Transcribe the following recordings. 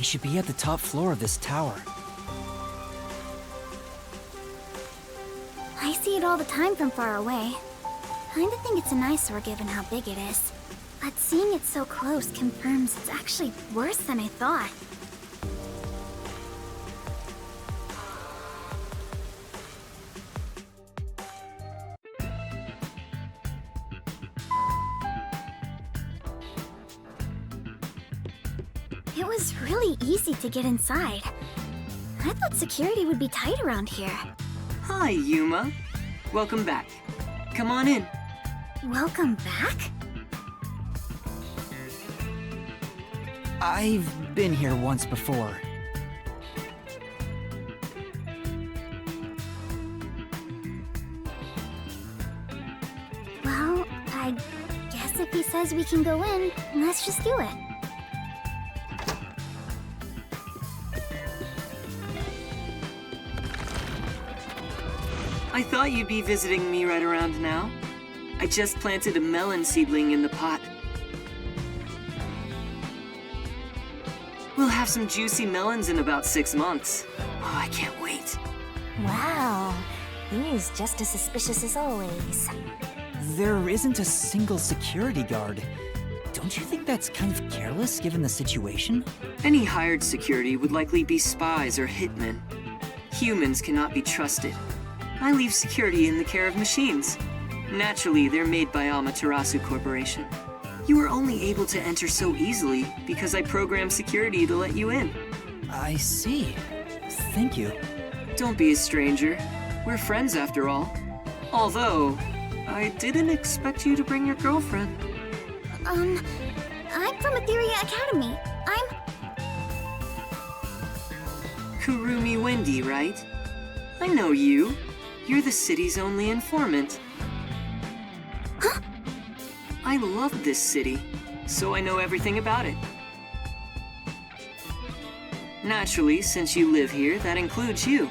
He should be at the top floor of this tower. I see it all the time from far away. Kinda think it's an eyesore given how big it is. But seeing it so close confirms it's actually worse than I thought. It was really easy to get inside. I thought security would be tight around here. Hi, Yuma. Welcome back. Come on in. Welcome back? I've been here once before. Well, I guess if he says we can go in, let's just do it. I thought you'd be visiting me right around now. I just planted a melon seedling in the pot. We'll have some juicy melons in about 6 months. Oh, I can't wait. Wow, he's just as suspicious as always. There isn't a single security guard. Don't you think that's kind of careless given the situation? Any hired security would likely be spies or hitmen. Humans cannot be trusted. I leave security in the care of machines. Naturally, they're made by Amaterasu Corporation. You were only able to enter so easily because I programmed security to let you in. I see. Thank you. Don't be a stranger. We're friends after all. Although, I didn't expect you to bring your girlfriend. I'm from Etheria Academy. Kurumi Wendy, right? I know you. You're the city's only informant. Huh? I love this city, so I know everything about it. Naturally, since you live here, that includes you.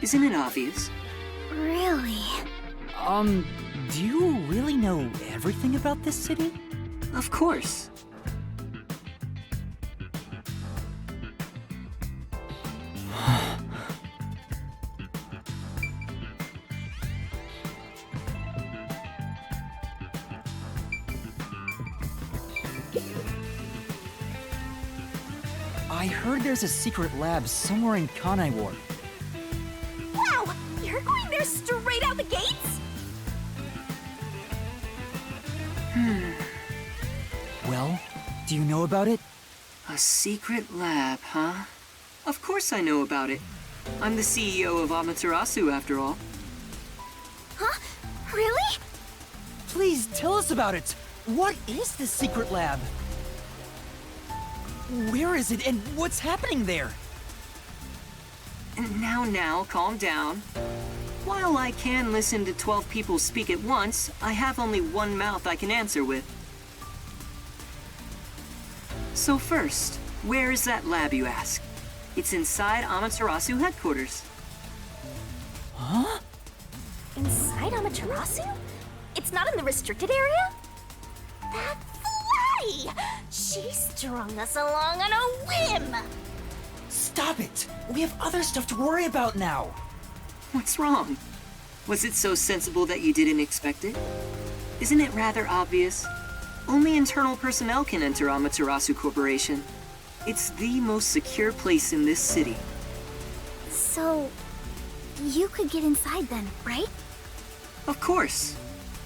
Isn't it obvious? Really? Do you really know everything about this city? Of course. I heard there's a secret lab somewhere in Kanai Ward. Wow, you're going there straight out the gates? Well, do you know about it? A secret lab, huh? Of course I know about it. I'm the CEO of Amaterasu, after all. Huh? Really? Please tell us about it. What is this secret lab? Where is it and what's happening there? Now, calm down. While I can listen to 12 people speak at once, I have only one mouth I can answer with. So first, where is that lab, you ask? It's inside Amaterasu headquarters. Huh? Inside Amaterasu? It's not in the restricted area? That fly! She strung us along on a whim! Stop it! We have other stuff to worry about now! What's wrong? Was it so sensible that you didn't expect it? Isn't it rather obvious? Only internal personnel can enter Amaterasu Corporation. It's the most secure place in this city. So, you could get inside then, right? Of course.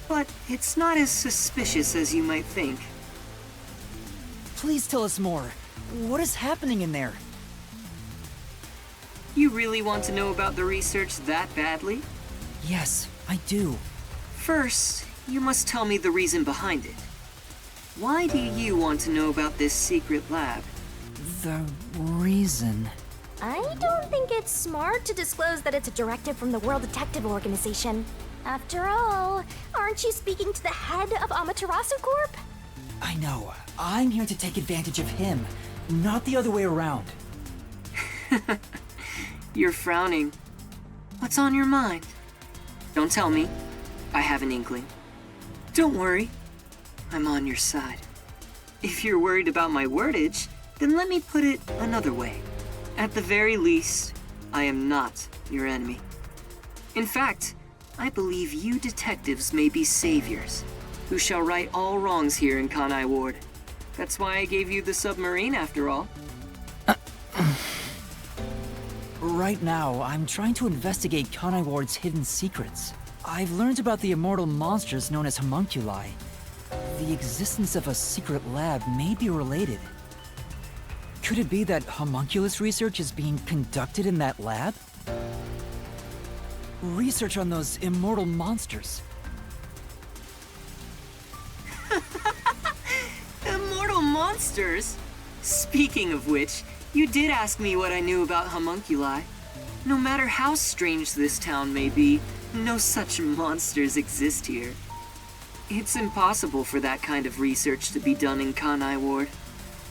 But it's not as suspicious as you might think. Please tell us more. What is happening in there? You really want to know about the research that badly? Yes, I do. First, you must tell me the reason behind it. Why do you want to know about this secret lab? The reason... I don't think it's smart to disclose that it's a directive from the World Detective Organization. After all, aren't you speaking to the head of Amaterasu Corp? I know. I'm here to take advantage of him, not the other way around. You're frowning. What's on your mind? Don't tell me. I have an inkling. Don't worry. I'm on your side. If you're worried about my wordage, Then let me put it another way. At the very least, I am not your enemy. In fact, I believe you detectives may be saviors, who shall right all wrongs here in Kanai Ward. That's why I gave you the submarine after all. Right now, I'm trying to investigate Kanai Ward's hidden secrets. I've learned about the immortal monsters known as homunculi. The existence of a secret lab may be related. Could it be that homunculus research is being conducted in that lab? Research on those immortal monsters. Immortal monsters? Speaking of which, you did ask me what I knew about homunculi. No matter how strange this town may be, no such monsters exist here. It's impossible for that kind of research to be done in Kanai Ward.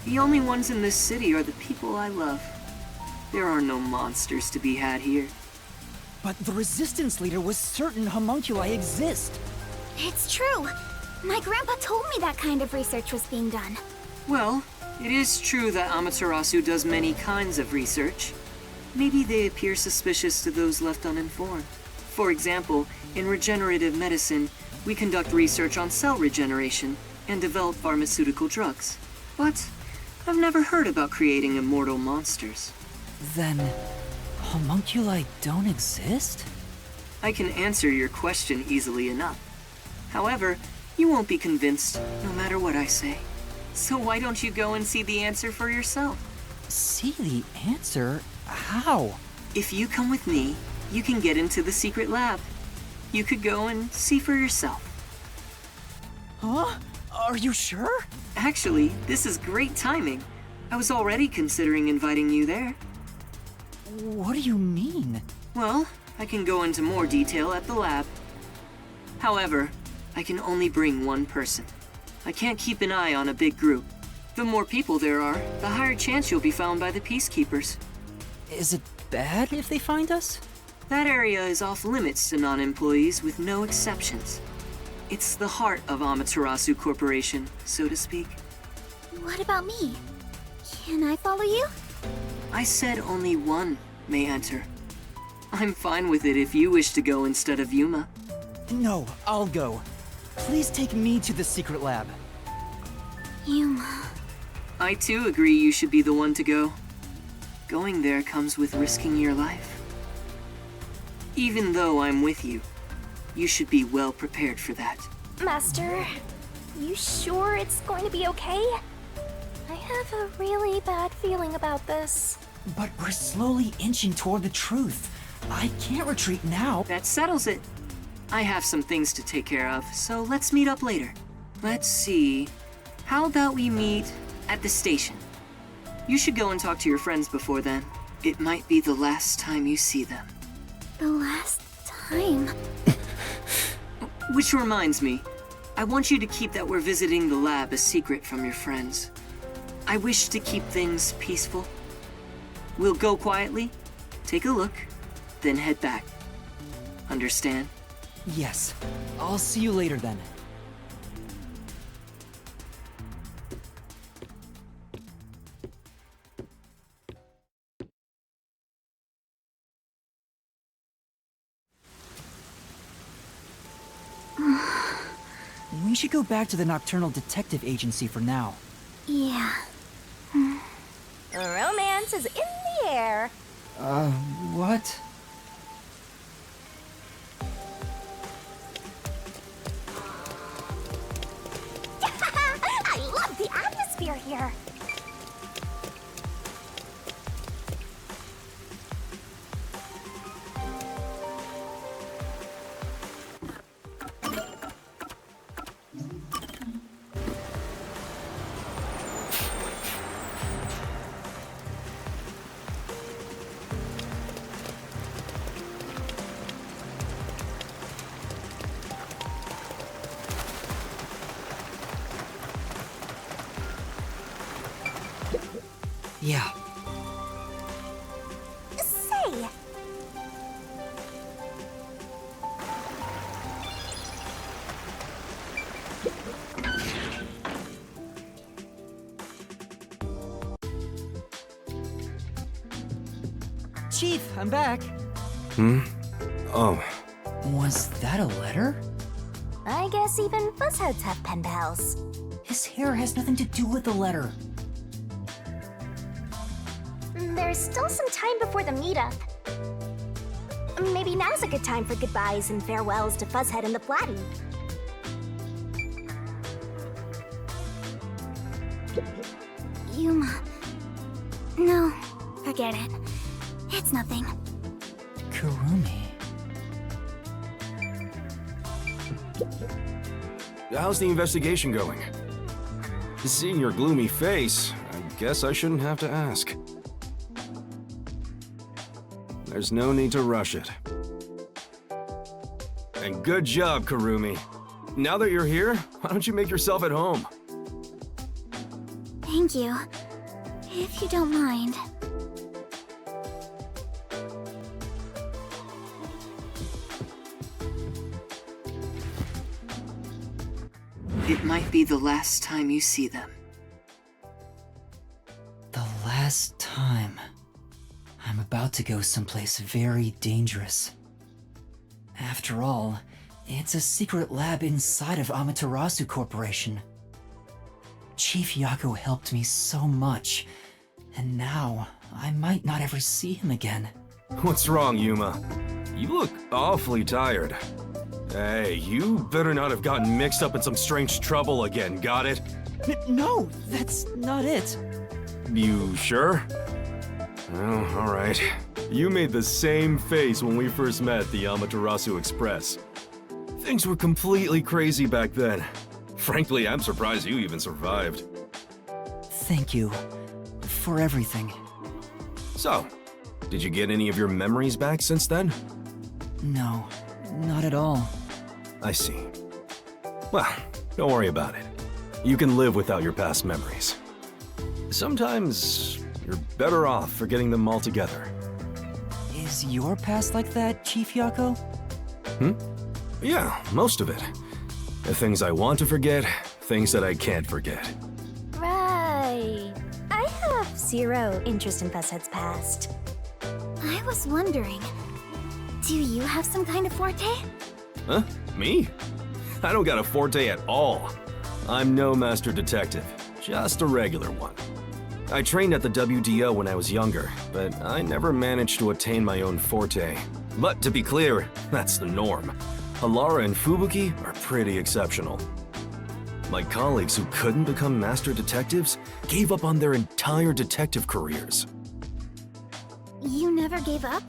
The only ones in this city are the people I love. There are no monsters to be had here. But the Resistance leader was certain homunculi exist. It's true. My grandpa told me that kind of research was being done. Well, it is true that Amaterasu does many kinds of research. Maybe they appear suspicious to those left uninformed. For example, in regenerative medicine, we conduct research on cell regeneration and develop pharmaceutical drugs. But I've never heard about creating immortal monsters. Then, homunculi don't exist? I can answer your question easily enough. However, you won't be convinced no matter what I say. So why don't you go and see the answer for yourself? See the answer? How? If you come with me, you can get into the secret lab. You could go and see for yourself. Huh? Are you sure? Actually, this is great timing. I was already considering inviting you there. What do you mean? Well, I can go into more detail at the lab. However, I can only bring one person. I can't keep an eye on a big group. The more people there are, the higher chance you'll be found by the peacekeepers. Is it bad if they find us? That area is off limits to non-employees with no exceptions. It's the heart of Amaterasu Corporation, so to speak. What about me? Can I follow you? I said only one may enter. I'm fine with it if you wish to go instead of Yuma. No, I'll go. Please take me to the secret lab. Yuma. I too agree you should be the one to go. Going there comes with risking your life. Even though I'm with you, you should be well prepared for that. Master, you sure it's going to be okay? I have a really bad feeling about this. But we're slowly inching toward the truth. I can't retreat now. That settles it. I have some things to take care of, so let's meet up later. Let's see. How about we meet at the station? You should go and talk to your friends before then. It might be the last time you see them. The last time. Which reminds me, I want you to keep that we're visiting the lab a secret from your friends. I wish to keep things peaceful. We'll go quietly, take a look, then head back. Understand? Yes. I'll see you later then. We should go back to the Nocturnal Detective Agency for now. Yeah. Romance is in the air. What? I love the atmosphere here. Yeah. Say, Chief, I'm back. Oh, Was that a letter? I guess even fuzzheads have pen pals. His hair has nothing to do with the letter. There's still some time before the meetup. Maybe now's a good time for goodbyes and farewells to Fuzzhead and the Flatty. Yuma. No, forget it. It's nothing. Kurumi. how's the investigation going? Seeing your gloomy face, I guess I shouldn't have to ask. There's no need to rush it. And good job, Kurumi. Now that you're here, why don't you make yourself at home? Thank you. If you don't mind. It might be the last time you see them. The last time. I'm about to go someplace very dangerous. After all, it's a secret lab inside of Amaterasu Corporation. Chief Yako helped me so much, and now I might not ever see him again. What's wrong, Yuma? You look awfully tired. Hey, you better not have gotten mixed up in some strange trouble again, got it? No, that's not it. You sure? Oh, alright. You made the same face when we first met at the Amaterasu Express. Things were completely crazy back then. Frankly, I'm surprised you even survived. Thank you for everything. So, did you get any of your memories back since then? No, not at all. I see. Well, don't worry about it. You can live without your past memories. Sometimes you're better off forgetting them altogether. Is your past like that, Chief Yako? Yeah, most of it. The things I want to forget, things that I can't forget. Right. I have zero interest in Fuzzhead's past. I was wondering, do you have some kind of forte? Huh? Me? I don't got a forte at all. I'm no master detective, just a regular one. I trained at the WDO when I was younger, but I never managed to attain my own forte. But to be clear, that's the norm. Halara and Fubuki are pretty exceptional. My colleagues who couldn't become master detectives gave up on their entire detective careers. You never gave up?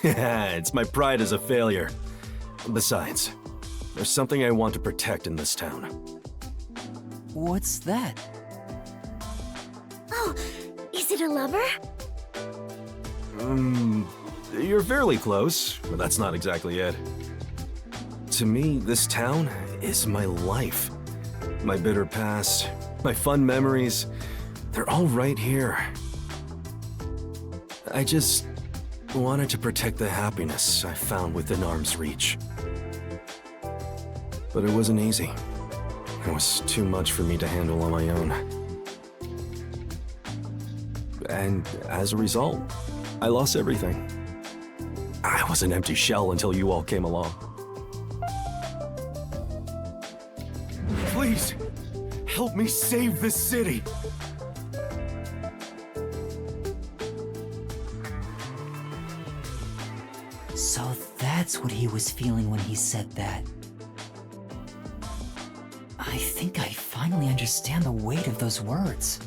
It's my pride as a failure. Besides, there's something I want to protect in this town. What's that? Oh, is it a lover? You're fairly close, but that's not exactly it. To me, this town is my life. My bitter past, my fun memories, they're all right here. I just wanted to protect the happiness I found within arm's reach. But it wasn't easy. It was too much for me to handle on my own. And as a result, I lost everything. I was an empty shell until you all came along. Please, help me save this city! So that's what he was feeling when he said that. I think I finally understand the weight of those words.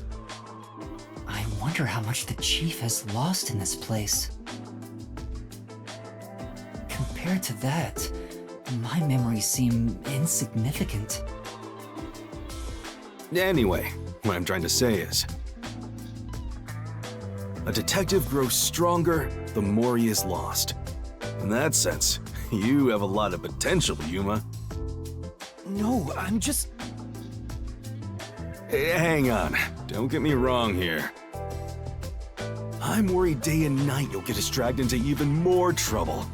I wonder how much the chief has lost in this place. Compared to that, my memories seem insignificant. Anyway, what I'm trying to say is, a detective grows stronger the more he is lost. In that sense, you have a lot of potential, Yuma. No, I'm just... Hey, hang on, don't get me wrong here. I'm worried day and night you'll get us dragged into even more trouble.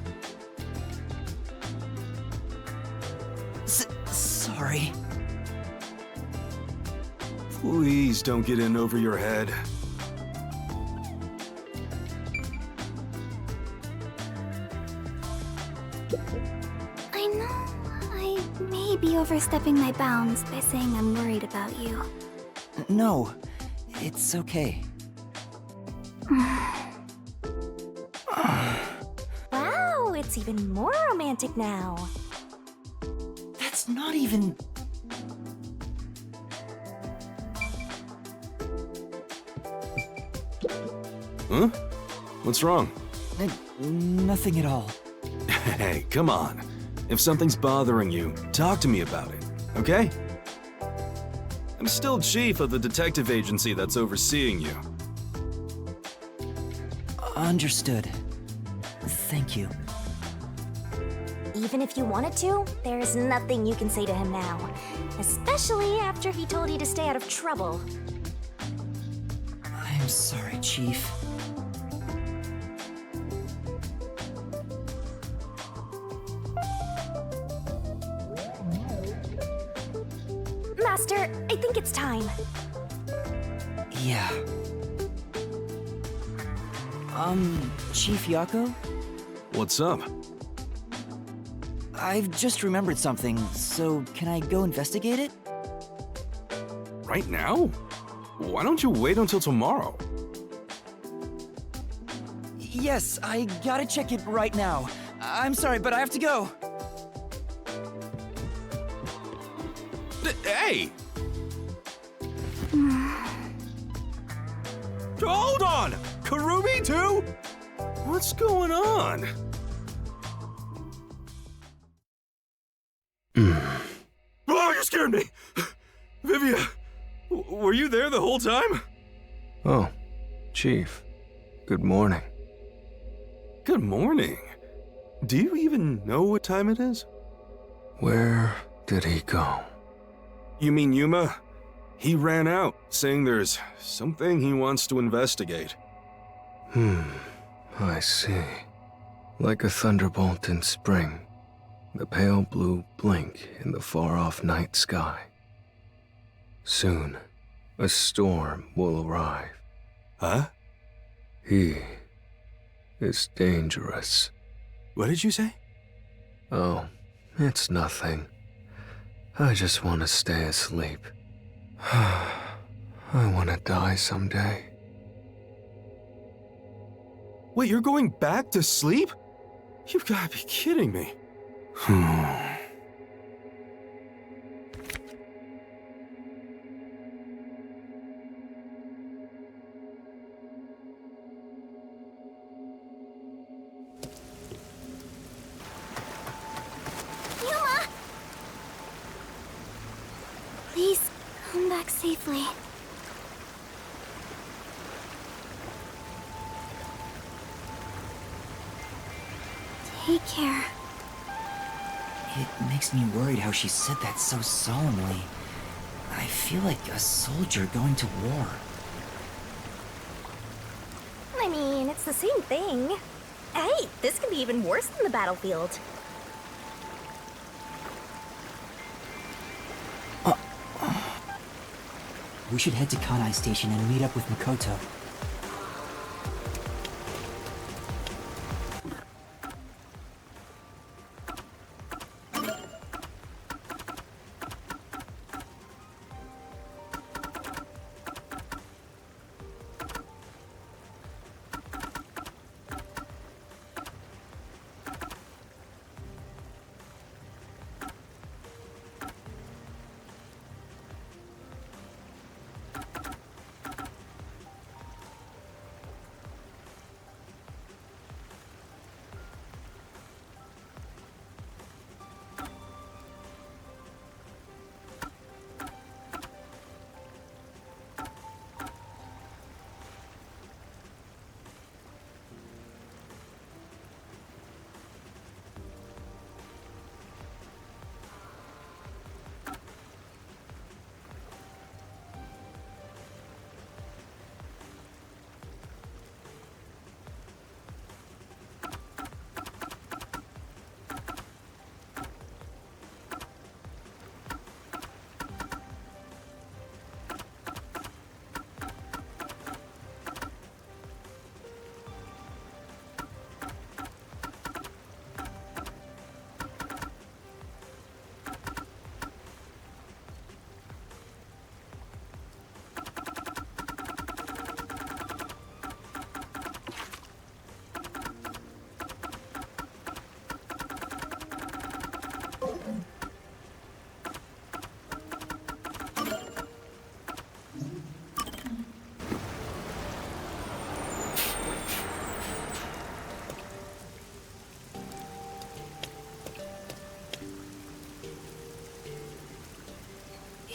Sorry. Please don't get in over your head. I know I may be overstepping my bounds by saying I'm worried about you. No, it's okay. Wow, it's even more romantic now. That's not even... Huh? What's wrong? Nothing at all. Hey, come on. If something's bothering you, talk to me about it, okay? I'm still chief of the detective agency that's overseeing you. Understood. Thank you. Even if you wanted to, there's nothing you can say to him now. Especially after he told you to stay out of trouble. I'm sorry, Chief. Master, I think it's time. Yeah. Chief Yako? What's up? I've just remembered something, so can I go investigate it? Right now? Why don't you wait until tomorrow? Yes, I gotta check it right now. I'm sorry, but I have to go. Hey! Hold on! Karumi too? What's going on? Oh, you scared me! Vivia, were you there the whole time? Oh, Chief. Good morning. Good morning. Do you even know what time it is? Where did he go? You mean Yuma? He ran out, saying there's something he wants to investigate. I see. Like a thunderbolt in spring, the pale blue blink in the far-off night sky. Soon, a storm will arrive. Huh? He is dangerous. What did you say? Oh, it's nothing. I just want to stay asleep. I want to die someday. Wait, you're going back to sleep? You've got to be kidding me. Yuma! Please, come back safely. Take care. It makes me worried how she said that so solemnly. I feel like a soldier going to war. I mean, it's the same thing. Hey, this can be even worse than the battlefield. We should head to Kanai Station and meet up with Makoto.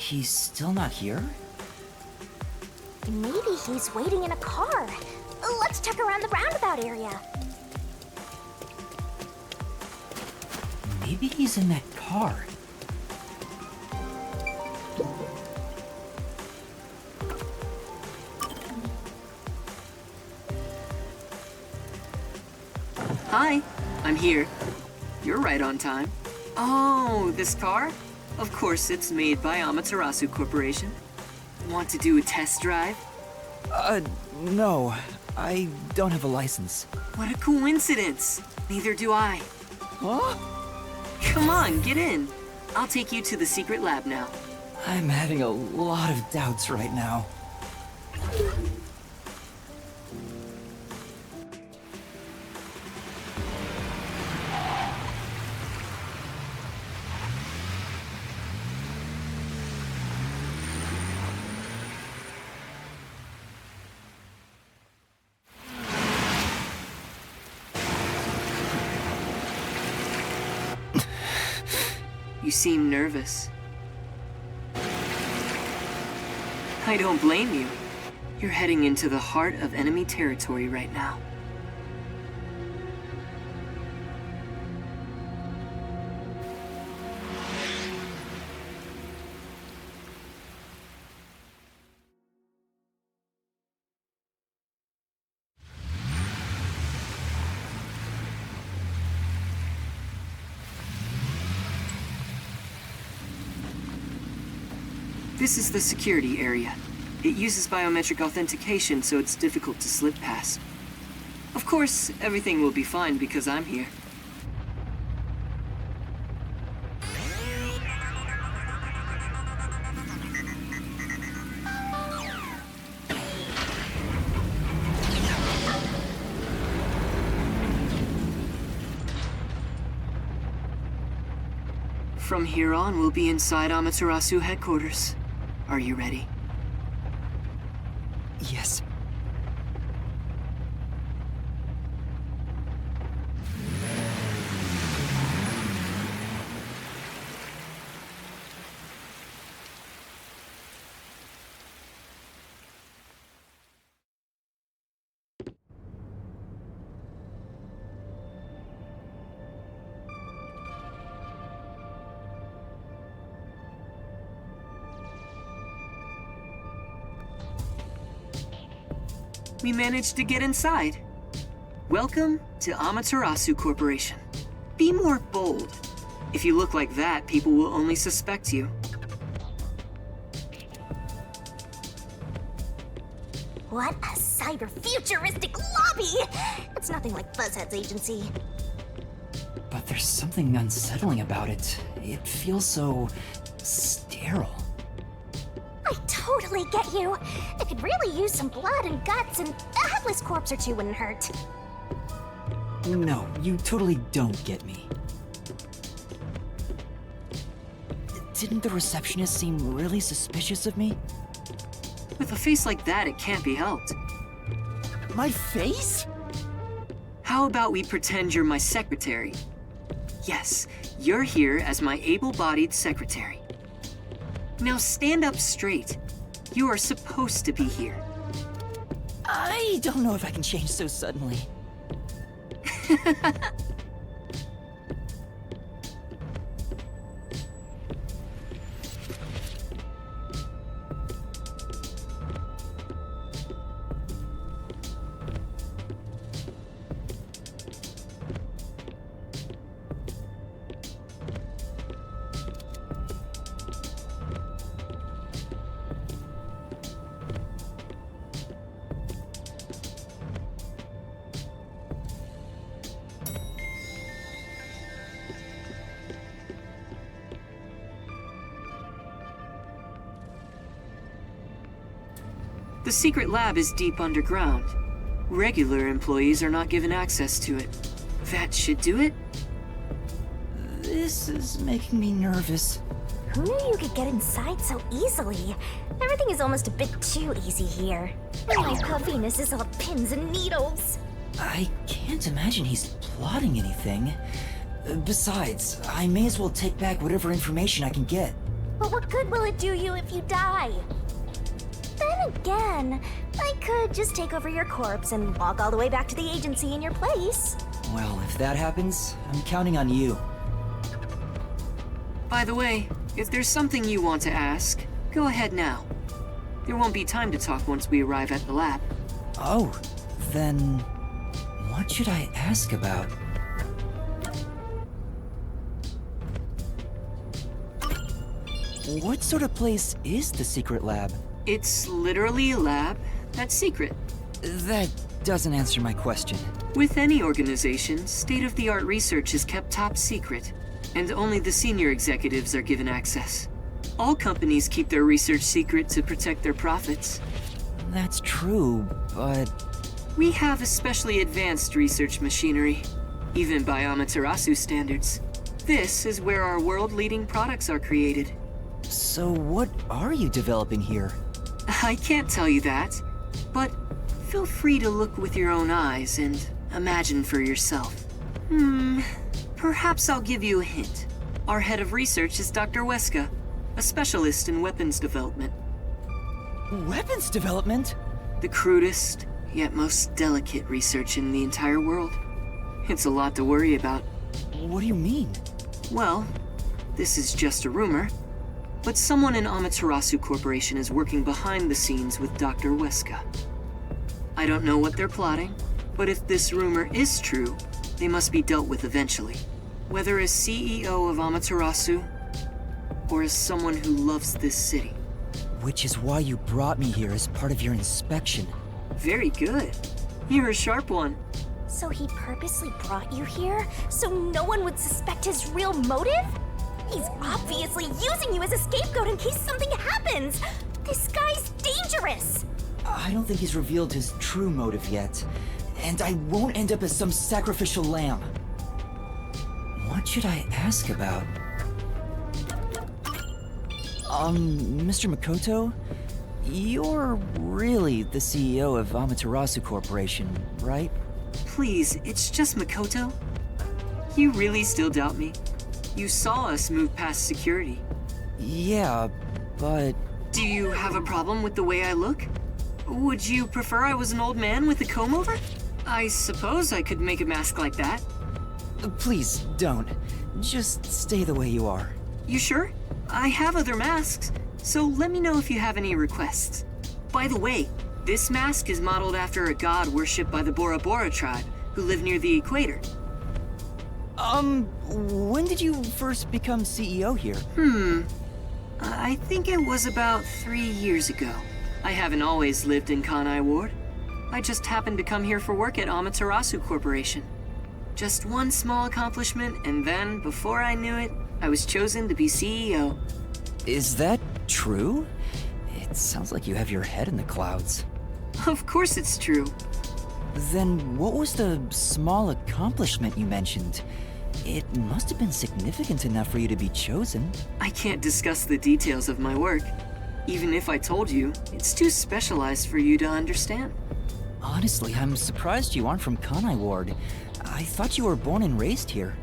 He's still not here? Maybe he's waiting in a car. Let's check around the roundabout area. Maybe he's in that car. Hi, I'm here. You're right on time. Oh, this car? Of course, it's made by Amaterasu Corporation. Want to do a test drive? No. I don't have a license. What a coincidence. Neither do I. Huh? Come on, get in. I'll take you to the secret lab now. I'm having a lot of doubts right now. You seem nervous. I don't blame you. You're heading into the heart of enemy territory right now. This is the security area. It uses biometric authentication, so it's difficult to slip past. Of course, everything will be fine because I'm here. From here on, we'll be inside Amaterasu headquarters. Are you ready? Yes. We managed to get inside. Welcome to Amaterasu Corporation. Be more bold. If you look like that, people will only suspect you. What a cyber-futuristic lobby! It's nothing like Fuzzhead's agency. But there's something unsettling about it. It feels so sterile. I totally get you. I could really use some blood and guts, and a headless corpse or two wouldn't hurt. No, you totally don't get me. Didn't the receptionist seem really suspicious of me? With a face like that, it can't be helped. My face? How about we pretend you're my secretary? Yes, you're here as my able-bodied secretary. Now stand up straight. You are supposed to be here. I don't know if I can change so suddenly. The secret lab is deep underground. Regular employees are not given access to it. That should do it? This is making me nervous. Who knew you could get inside so easily? Everything is almost a bit too easy here. My puffiness is all pins and needles. I can't imagine he's plotting anything. Besides, I may as well take back whatever information I can get. But what good will it do you if you die? Then again, I could just take over your corpse and walk all the way back to the agency in your place. Well, if that happens, I'm counting on you. By the way, if there's something you want to ask, go ahead now. There won't be time to talk once we arrive at the lab. Oh, then what should I ask about? What sort of place is the secret lab? It's literally a lab that's secret. That doesn't answer my question. With any organization, state-of-the-art research is kept top secret, and only the senior executives are given access. All companies keep their research secret to protect their profits. That's true, but... We have especially advanced research machinery, even by Amaterasu standards. This is where our world-leading products are created. So what are you developing here? I can't tell you that, but feel free to look with your own eyes and imagine for yourself. Perhaps I'll give you a hint. Our head of research is Dr. Weska, a specialist in weapons development. Weapons development? The crudest, yet most delicate research in the entire world. It's a lot to worry about. What do you mean? Well, this is just a rumor, but someone in Amaterasu Corporation is working behind the scenes with Dr. Weska. I don't know what they're plotting, but if this rumor is true, they must be dealt with eventually. Whether as CEO of Amaterasu, or as someone who loves this city. Which is why you brought me here as part of your inspection. Very good. You're a sharp one. So he purposely brought you here so no one would suspect his real motive? He's obviously using you as a scapegoat in case something happens. This guy's dangerous. I don't think he's revealed his true motive yet, and I won't end up as some sacrificial lamb. What should I ask about? Mr. Makoto? You're really the CEO of Amaterasu Corporation, right? Please, it's just Makoto. You really still doubt me? You saw us move past security. Yeah, but... Do you have a problem with the way I look? Would you prefer I was an old man with a comb-over? I suppose I could make a mask like that. Please, don't. Just stay the way you are. You sure? I have other masks, so let me know if you have any requests. By the way, this mask is modeled after a god worshipped by the Bora Bora tribe, who live near the equator. When did you first become CEO here? I think it was about 3 years ago. I haven't always lived in Kanai Ward. I just happened to come here for work at Amaterasu Corporation. Just one small accomplishment, and then, before I knew it, I was chosen to be CEO. Is that true? It sounds like you have your head in the clouds. Of course it's true. Then what was the small accomplishment you mentioned? It must have been significant enough for you to be chosen. I can't discuss the details of my work. Even if I told you, it's too specialized for you to understand. Honestly, I'm surprised you aren't from Kanai Ward. I thought you were born and raised here.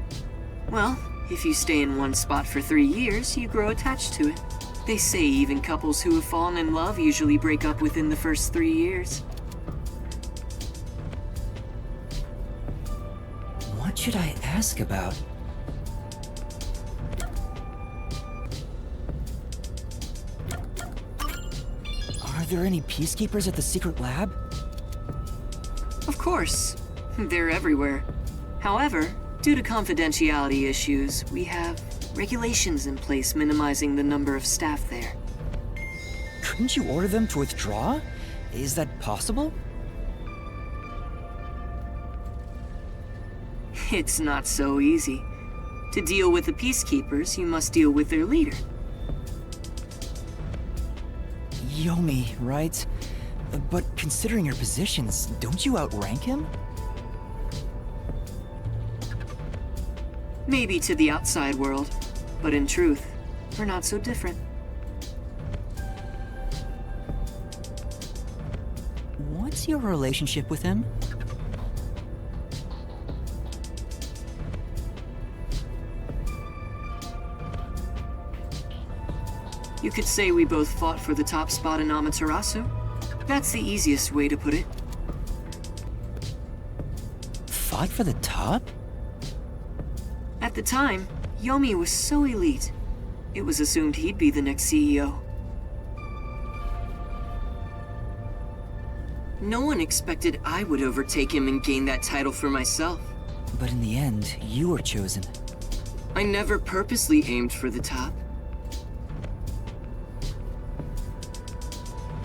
Well, if you stay in one spot for 3 years, you grow attached to it. They say even couples who have fallen in love usually break up within the first 3 years. What should I ask about? Are there any peacekeepers at the secret lab? Of course. They're everywhere. However, due to confidentiality issues, we have regulations in place minimizing the number of staff there. Couldn't you order them to withdraw? Is that possible? It's not so easy. To deal with the peacekeepers, you must deal with their leader. Yomi, right? But considering your positions, don't you outrank him? Maybe to the outside world, but in truth, we're not so different. What's your relationship with him? You could say we both fought for the top spot in Amaterasu. That's the easiest way to put it. Fought for the top? At the time, Yomi was so elite. It was assumed he'd be the next CEO. No one expected I would overtake him and gain that title for myself. But in the end, you were chosen. I never purposely aimed for the top.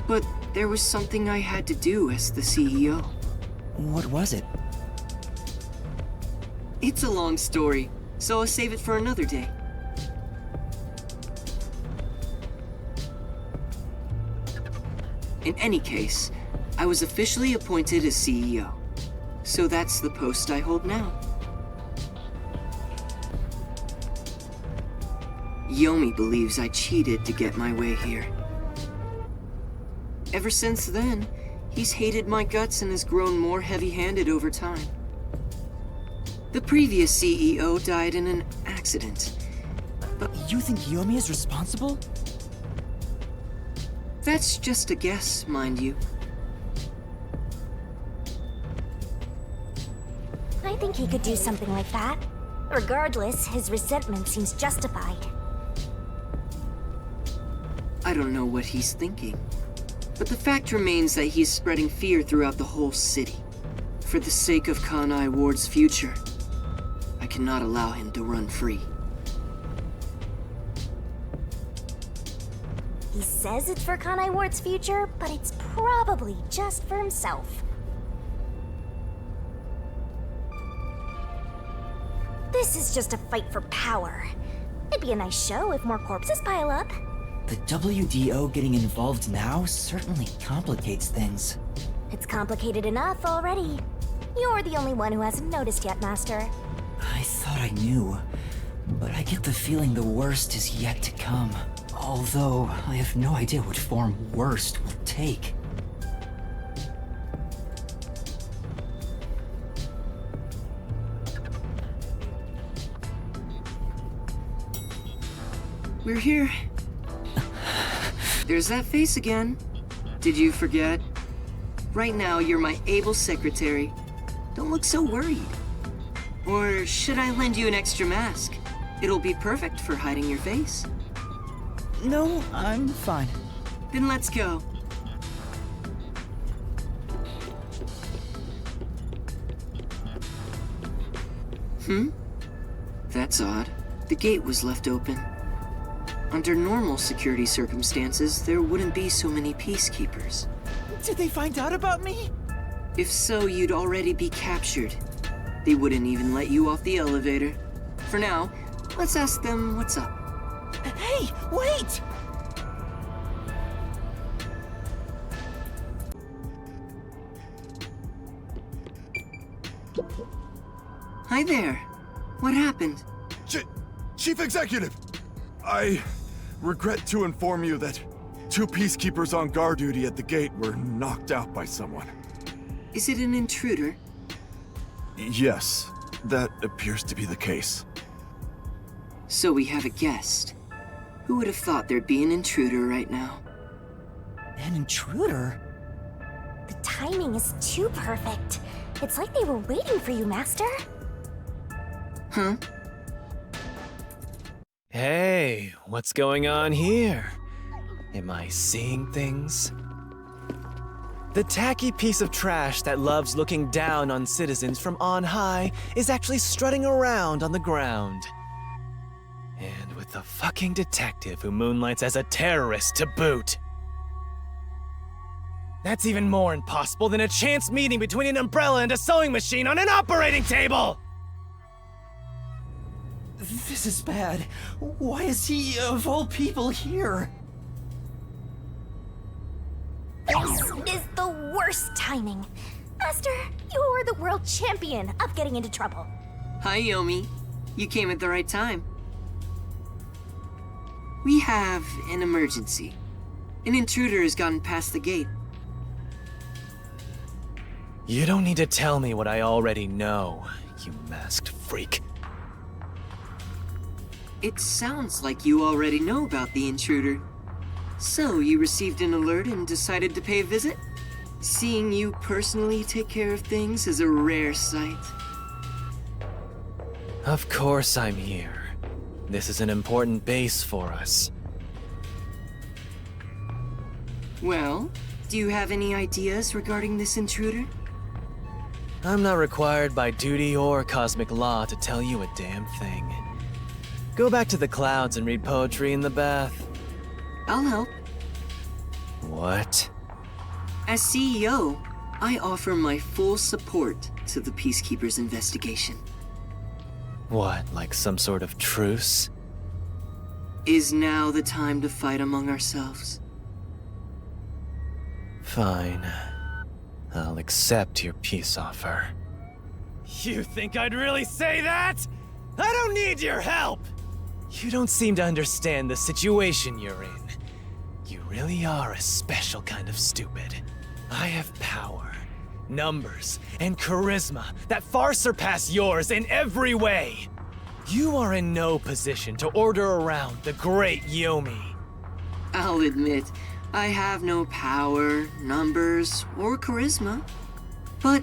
But there was something I had to do as the CEO. What was it? It's a long story, so I'll save it for another day. In any case, I was officially appointed as CEO. So that's the post I hold now. Yomi believes I cheated to get my way here. Ever since then, he's hated my guts and has grown more heavy-handed over time. The previous CEO died in an accident. But you think Yomi is responsible? That's just a guess, mind you. I think he could do something like that. Regardless, his resentment seems justified. I don't know what he's thinking. But the fact remains that he's spreading fear throughout the whole city. For the sake of Kanai Ward's future, I cannot allow him to run free. He says it's for Kanai Ward's future, but it's probably just for himself. This is just a fight for power. It'd be a nice show if more corpses pile up. The WDO getting involved now certainly complicates things. It's complicated enough already. You're the only one who hasn't noticed yet, Master. I thought I knew, but I get the feeling the worst is yet to come. Although, I have no idea what form worst will take. We're here. There's that face again. Did you forget? Right now, you're my able secretary. Don't look so worried. Or should I lend you an extra mask? It'll be perfect for hiding your face. No, I'm fine. Then let's go. That's odd. The gate was left open. Under normal security circumstances, there wouldn't be so many peacekeepers. Did they find out about me? If so, you'd already be captured. They wouldn't even let you off the elevator. For now, let's ask them what's up. Hey, wait! Hi there. What happened? Chief Executive! I regret to inform you that 2 peacekeepers on guard duty at the gate were knocked out by someone. Is it an intruder? Yes, that appears to be the case. So we have a guest. Who would have thought there'd be an intruder right now? An intruder? The timing is too perfect. It's like they were waiting for you, Master. Huh? Hey, what's going on here? Am I seeing things? The tacky piece of trash that loves looking down on citizens from on high is actually strutting around on the ground. And with the fucking detective who moonlights as a terrorist to boot. That's even more impossible than a chance meeting between an umbrella and a sewing machine on an operating table! This is bad. Why is he, of all people, here? This is the worst timing. Master, you're the world champion of getting into trouble. Hi, Yomi. You came at the right time. We have an emergency. An intruder has gotten past the gate. You don't need to tell me what I already know, you masked freak. It sounds like you already know about the intruder. So, you received an alert and decided to pay a visit? Seeing you personally take care of things is a rare sight. Of course I'm here. This is an important base for us. Well, do you have any ideas regarding this intruder? I'm not required by duty or cosmic law to tell you a damn thing. Go back to the clouds and read poetry in the bath. I'll help. What? As CEO, I offer my full support to the Peacekeepers' investigation. What, like some sort of truce? Is now the time to fight among ourselves? Fine. I'll accept your peace offer. You think I'd really say that? I don't need your help! You don't seem to understand the situation you're in. You really are a special kind of stupid. I have power, numbers, and charisma that far surpass yours in every way. You are in no position to order around the great Yomi. I'll admit, I have no power, numbers, or charisma. But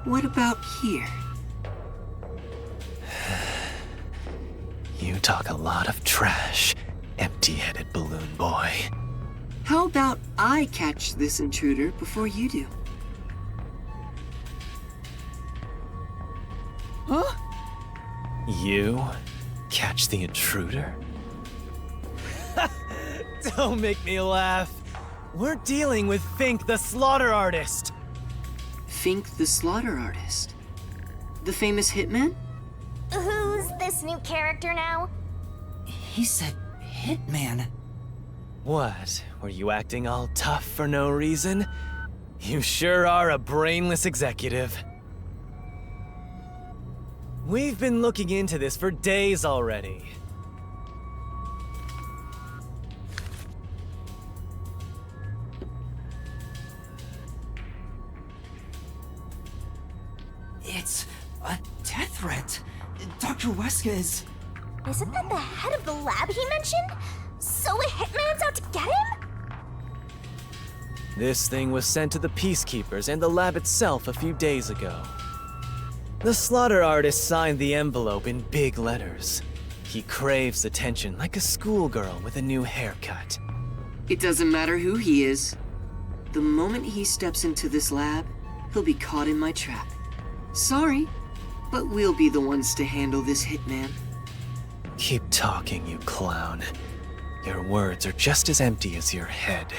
what about here? You talk a lot of trash, empty-headed balloon boy. How about I catch this intruder before you do? Huh? You catch the intruder? Don't make me laugh. We're dealing with Fink the Slaughter Artist. Fink the Slaughter Artist? The famous hitman? Who's this new character now? He said hitman. What? Were you acting all tough for no reason? You sure are a brainless executive. We've been looking into this for days already. It's a death threat. Dr. Weska is... Isn't that the head of the lab he mentioned? So a hitman's out to get him? This thing was sent to the Peacekeepers and the lab itself a few days ago. The slaughter artist signed the envelope in big letters. He craves attention like a schoolgirl with a new haircut. It doesn't matter who he is. The moment he steps into this lab, he'll be caught in my trap. Sorry, but we'll be the ones to handle this hitman. Keep talking, you clown. Your words are just as empty as your head.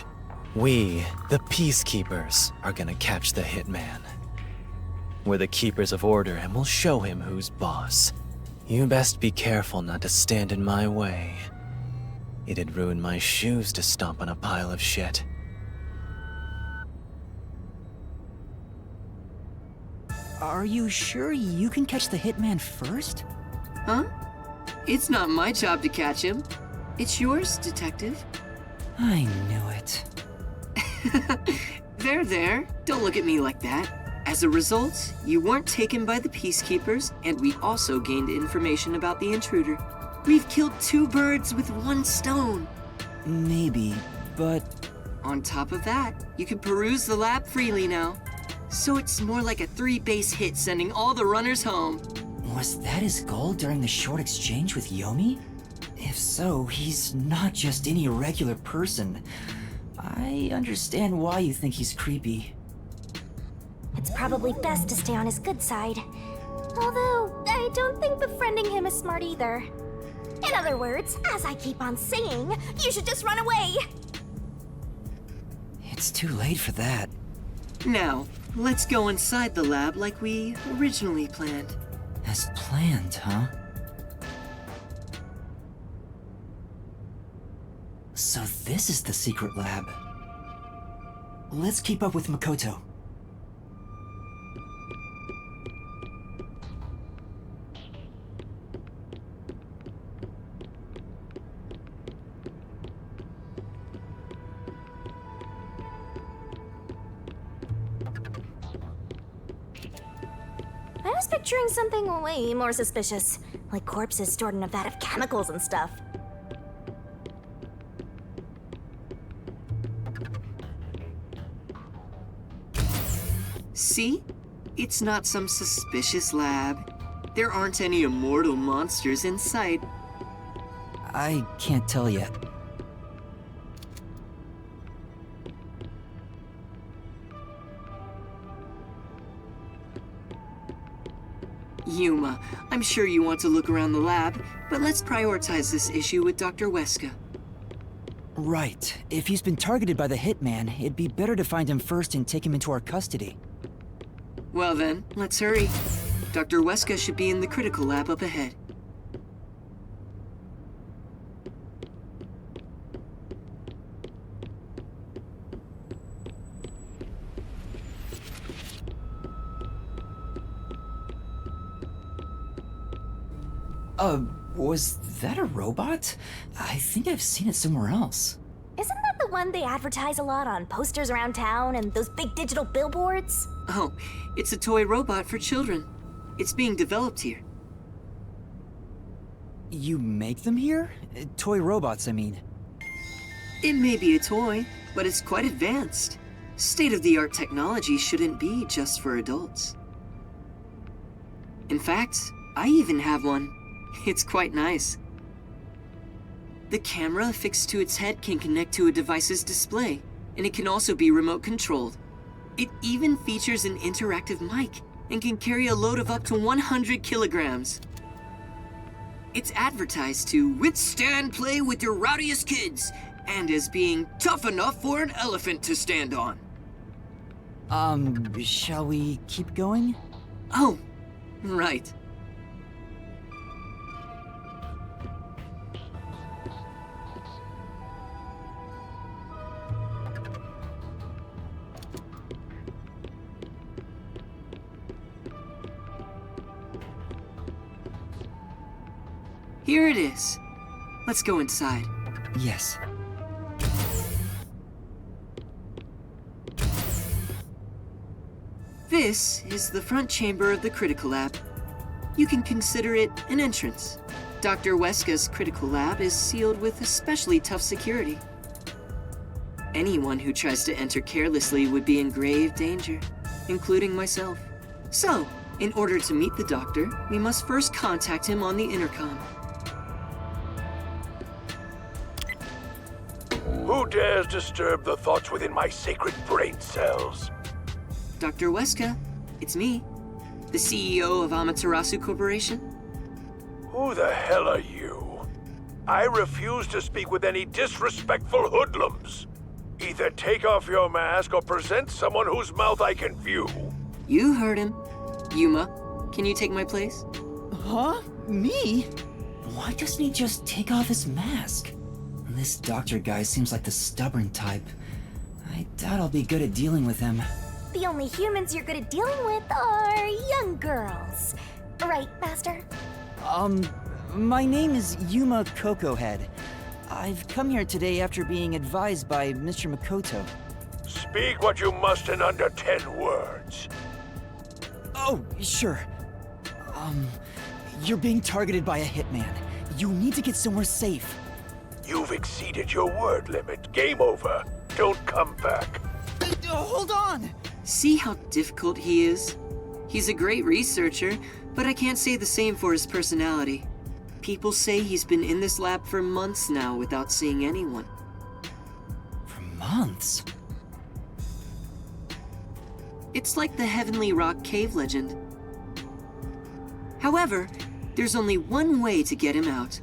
We, the Peacekeepers, are gonna catch the hitman. We're the keepers of order and we'll show him who's boss. You best be careful not to stand in my way. It'd ruin my shoes to stomp on a pile of shit. Are you sure you can catch the hitman first? Huh? It's not my job to catch him. It's yours, Detective. I knew it. There. Don't look at me like that. As a result, you weren't taken by the Peacekeepers, and we also gained information about the intruder. We've killed 2 birds with 1 stone. Maybe, but... On top of that, you can peruse the lab freely now. So it's more like a 3-base hit sending all the runners home. Was that his goal during the short exchange with Yomi? If so, he's not just any regular person. I understand why you think he's creepy. It's probably best to stay on his good side. Although, I don't think befriending him is smart either. In other words, as I keep on saying, you should just run away! It's too late for that. Now, let's go inside the lab like we originally planned. As planned, huh? So this is the secret lab. Let's keep up with Makoto. I was picturing something way more suspicious, like corpses stored in a vat of chemicals and stuff. See? It's not some suspicious lab. There aren't any immortal monsters in sight. I can't tell yet. Yuma, I'm sure you want to look around the lab, but let's prioritize this issue with Dr. Weska. Right. If he's been targeted by the hitman, it'd be better to find him first and take him into our custody. Well then, let's hurry. Dr. Weska should be in the critical lab up ahead. Was that a robot? I think I've seen it somewhere else. Isn't that the one they advertise a lot on posters around town and those big digital billboards? Oh, it's a toy robot for children. It's being developed here. You make them here? Toy robots, I mean. It may be a toy, but it's quite advanced. State-of-the-art technology shouldn't be just for adults. In fact, I even have one. It's quite nice. The camera affixed to its head can connect to a device's display, and it can also be remote controlled. It even features an interactive mic and can carry a load of up to 100 kilograms. It's advertised to withstand play with your rowdiest kids, and as being tough enough for an elephant to stand on. Shall we keep going? Oh, right. Here it is. Let's go inside. Yes. This is the front chamber of the critical lab. You can consider it an entrance. Dr. Weska's critical lab is sealed with especially tough security. Anyone who tries to enter carelessly would be in grave danger, including myself. So, in order to meet the doctor, we must first contact him on the intercom. Who dares disturb the thoughts within my sacred brain cells? Dr. Weska, it's me, the CEO of Amaterasu Corporation. Who the hell are you? I refuse to speak with any disrespectful hoodlums. Either take off your mask or present someone whose mouth I can view. You heard him. Yuma, can you take my place? Huh? Me? Why doesn't he just take off his mask? This doctor guy seems like the stubborn type. I doubt I'll be good at dealing with him. The only humans you're good at dealing with are young girls. Right, Master? My name is Yuma Cocohead. I've come here today after being advised by Mr. Makoto. Speak what you must in under 10 words. Oh, sure. You're being targeted by a hitman. You need to get somewhere safe. You've exceeded your word limit. Game over. Don't come back. Hold on! See how difficult he is? He's a great researcher, but I can't say the same for his personality. People say he's been in this lab for months now without seeing anyone. For months? It's like the Heavenly Rock Cave legend. However, there's only one way to get him out,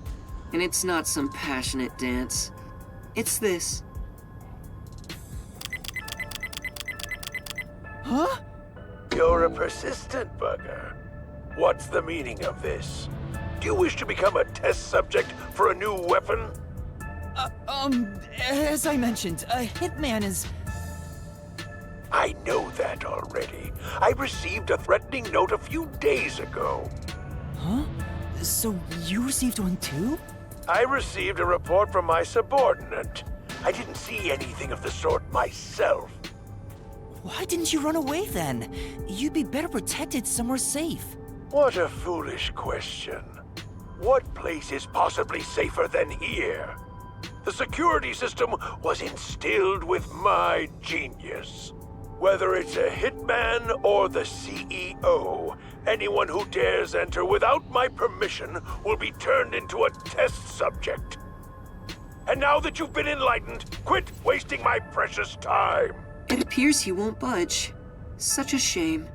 and it's not some passionate dance. It's this. Huh? You're a persistent bugger. What's the meaning of this? Do you wish to become a test subject for a new weapon? As I mentioned, a hitman is... I know that already. I received a threatening note a few days ago. Huh? So you received one too? I received a report from my subordinate. I didn't see anything of the sort myself. Why didn't you run away then? You'd be better protected somewhere safe. What a foolish question. What place is possibly safer than here? The security system was instilled with my genius. Whether it's a hitman man or the CEO. Anyone who dares enter without my permission will be turned into a test subject. And now that you've been enlightened, quit wasting my precious time. It appears he won't budge. Such a shame.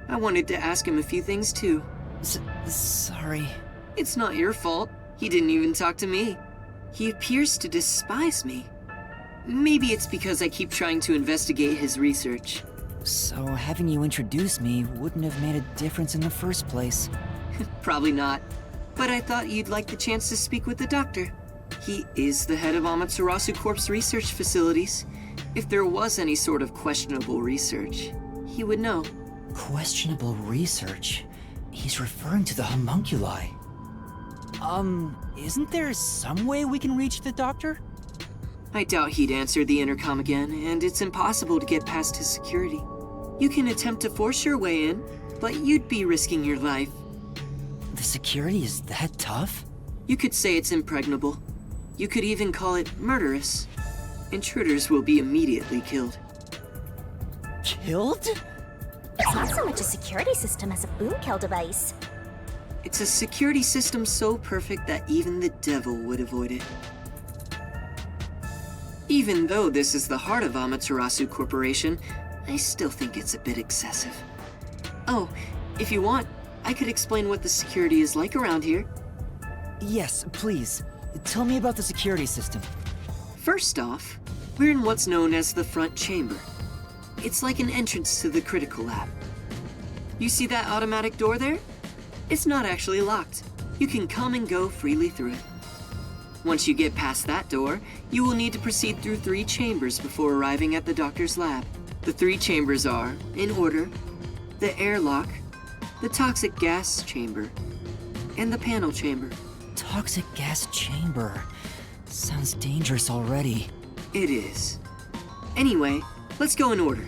I wanted to ask him a few things too. Sorry. It's not your fault. He didn't even talk to me. He appears to despise me. Maybe it's because I keep trying to investigate his research. So having you introduce me wouldn't have made a difference in the first place. Probably not. But I thought you'd like the chance to speak with the doctor. He is the head of Amaterasu Corp's research facilities. If there was any sort of questionable research, he would know. Questionable research? He's referring to the homunculi. Isn't there some way we can reach the doctor? I doubt he'd answer the intercom again, and it's impossible to get past his security. You can attempt to force your way in, but you'd be risking your life. The security is that tough? You could say it's impregnable. You could even call it murderous. Intruders will be immediately killed. Killed? It's not so much a security system as a boom kill device. It's a security system so perfect that even the devil would avoid it. Even though this is the heart of Amaterasu Corporation, I still think it's a bit excessive. Oh, if you want, I could explain what the security is like around here. Yes, please. Tell me about the security system. First off, we're in what's known as the front chamber. It's like an entrance to the critical lab. You see that automatic door there? It's not actually locked. You can come and go freely through it. Once you get past that door, you will need to proceed through 3 chambers before arriving at the doctor's lab. The 3 chambers are, in order, the airlock, the toxic gas chamber, and the panel chamber. Toxic gas chamber. Sounds dangerous already. It is. Anyway, let's go in order.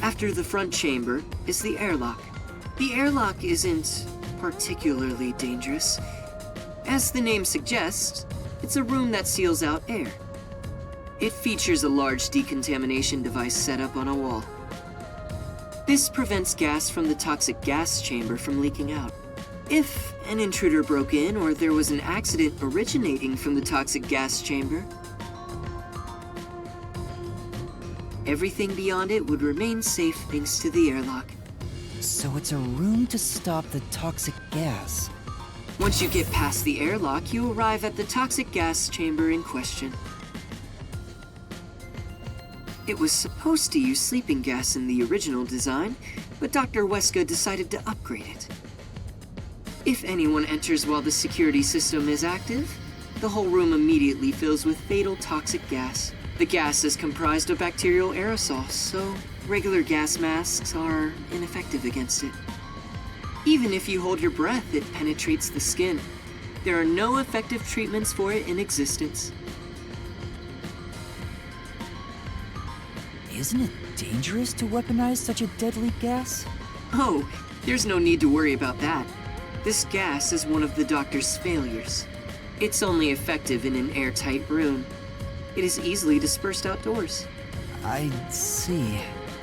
After the front chamber is the airlock. The airlock isn't particularly dangerous. As the name suggests, it's a room that seals out air. It features a large decontamination device set up on a wall. This prevents gas from the toxic gas chamber from leaking out. If an intruder broke in or there was an accident originating from the toxic gas chamber, everything beyond it would remain safe thanks to the airlock. So it's a room to stop the toxic gas. Once you get past the airlock, you arrive at the toxic gas chamber in question. It was supposed to use sleeping gas in the original design, but Dr. Weska decided to upgrade it. If anyone enters while the security system is active, the whole room immediately fills with fatal toxic gas. The gas is comprised of bacterial aerosols, so regular gas masks are ineffective against it. Even if you hold your breath, it penetrates the skin. There are no effective treatments for it in existence. Isn't it dangerous to weaponize such a deadly gas? Oh, there's no need to worry about that. This gas is one of the doctor's failures. It's only effective in an airtight room. It is easily dispersed outdoors. I see.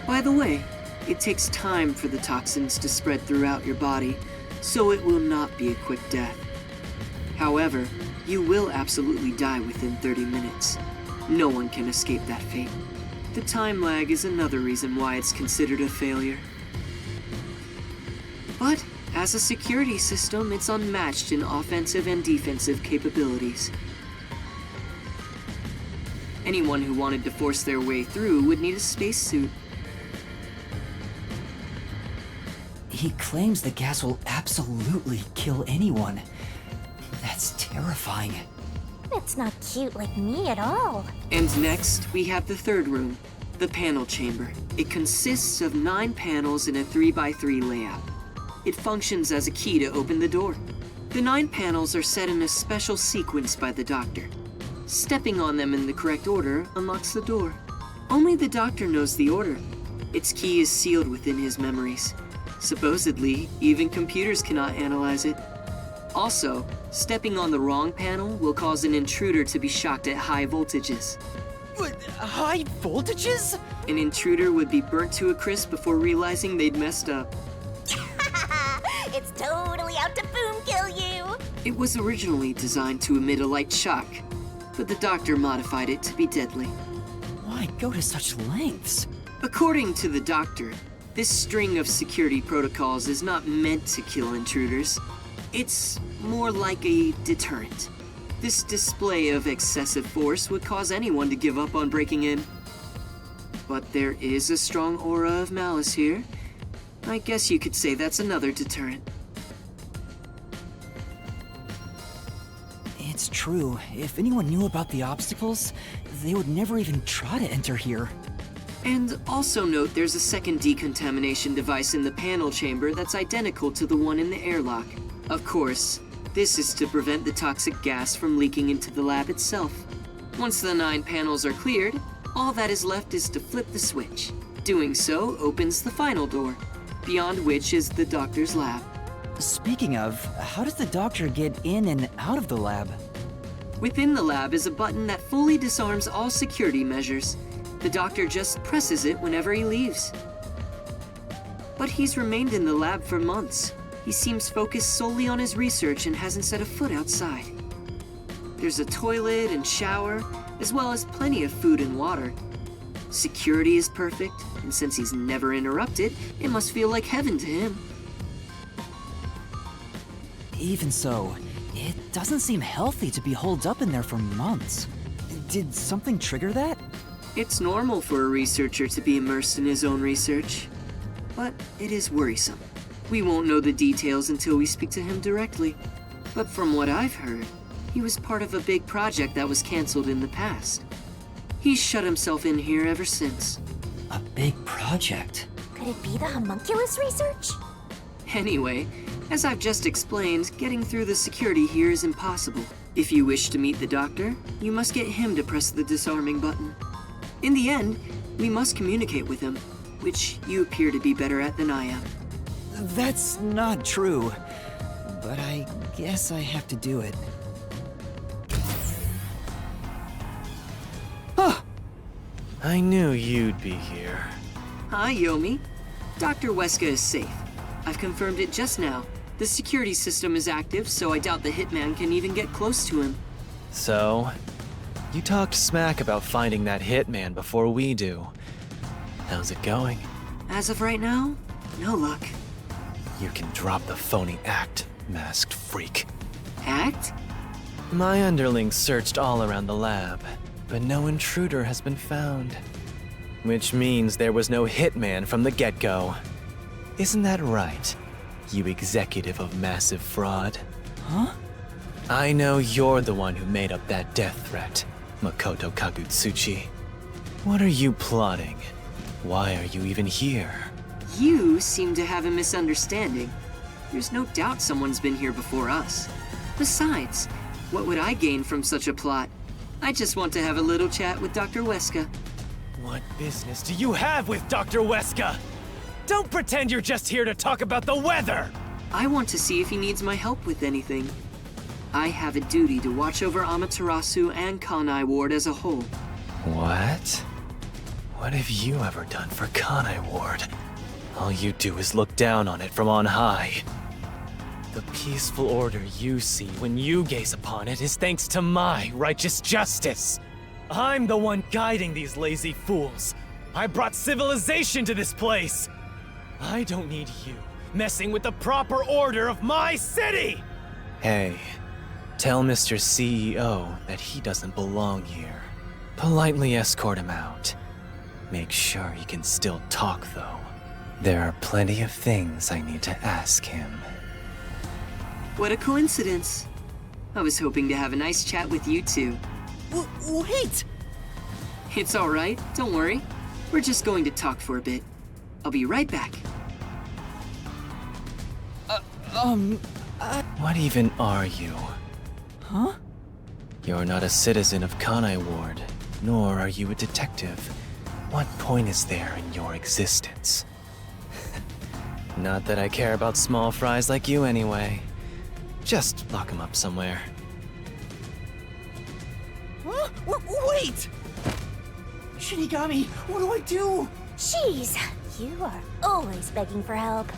By the way, it takes time for the toxins to spread throughout your body, so it will not be a quick death. However, you will absolutely die within 30 minutes. No one can escape that fate. The time lag is another reason why it's considered a failure. But as a security system, it's unmatched in offensive and defensive capabilities. Anyone who wanted to force their way through would need a spacesuit. He claims the gas will absolutely kill anyone. That's terrifying. It's not cute like me at all. And next, we have the third room, the panel chamber. It consists of 9 panels in a 3x3 layout. It functions as a key to open the door. The 9 panels are set in a special sequence by the doctor. Stepping on them in the correct order unlocks the door. Only the doctor knows the order. Its key is sealed within his memories. Supposedly, even computers cannot analyze it. Also, stepping on the wrong panel will cause an intruder to be shocked at high voltages. High voltages? An intruder would be burnt to a crisp before realizing they'd messed up. It's totally out to boom kill you! It was originally designed to emit a light shock, but the doctor modified it to be deadly. Why go to such lengths? According to the doctor, this string of security protocols is not meant to kill intruders. It's more like a deterrent. This display of excessive force would cause anyone to give up on breaking in. But there is a strong aura of malice here. I guess you could say that's another deterrent. It's true. If anyone knew about the obstacles, they would never even try to enter here. And also note there's a second decontamination device in the panel chamber that's identical to the one in the airlock. Of course, this is to prevent the toxic gas from leaking into the lab itself. Once the 9 panels are cleared, all that is left is to flip the switch. Doing so opens the final door, beyond which is the doctor's lab. Speaking of, how does the doctor get in and out of the lab? Within the lab is a button that fully disarms all security measures. The doctor just presses it whenever he leaves. But he's remained in the lab for months. He seems focused solely on his research and hasn't set a foot outside. There's a toilet and shower, as well as plenty of food and water. Security is perfect, and since he's never interrupted, it must feel like heaven to him. Even so, it doesn't seem healthy to be holed up in there for months. Did something trigger that? It's normal for a researcher to be immersed in his own research, but it is worrisome. We won't know the details until we speak to him directly. But from what I've heard, he was part of a big project that was canceled in the past. He's shut himself in here ever since. A big project? Could it be the homunculus research? Anyway, as I've just explained, getting through the security here is impossible. If you wish to meet the doctor, you must get him to press the disarming button. In the end, we must communicate with him, which you appear to be better at than I am. That's not true. But I guess I have to do it. I knew you'd be here. Hi, Yomi. Dr. Weska is safe. I've confirmed it just now. The security system is active, so I doubt the hitman can even get close to him. So, you talked smack about finding that hitman before we do. How's it going? As of right now, no luck. You can drop the phony act, masked freak. Act? My underlings searched all around the lab, but no intruder has been found. Which means there was no hitman from the get-go. Isn't that right, you executive of massive fraud? Huh? I know you're the one who made up that death threat, Makoto Kagutsuchi. What are you plotting? Why are you even here? You seem to have a misunderstanding. There's no doubt someone's been here before us. Besides, what would I gain from such a plot? I just want to have a little chat with Dr. Weska. What business do you have with Dr. Weska? Don't pretend you're just here to talk about the weather! I want to see if he needs my help with anything. I have a duty to watch over Amaterasu and Kanai Ward as a whole. What? What have you ever done for Kanai Ward? All you do is look down on it from on high. The peaceful order you see when you gaze upon it is thanks to my righteous justice. I'm the one guiding these lazy fools. I brought civilization to this place. I don't need you messing with the proper order of my city! Hey, tell Mr. CEO that he doesn't belong here. Politely escort him out. Make sure he can still talk, though. There are plenty of things I need to ask him. What a coincidence. I was hoping to have a nice chat with you two. Wait! It's all right, don't worry. We're just going to talk for a bit. I'll be right back. What even are you? Huh? You're not a citizen of Kanai Ward, nor are you a detective. What point is there in your existence? Not that I care about small fries like you anyway. Just lock him up somewhere. Huh? Wait! Shinigami, what do I do? Jeez, you are always begging for help.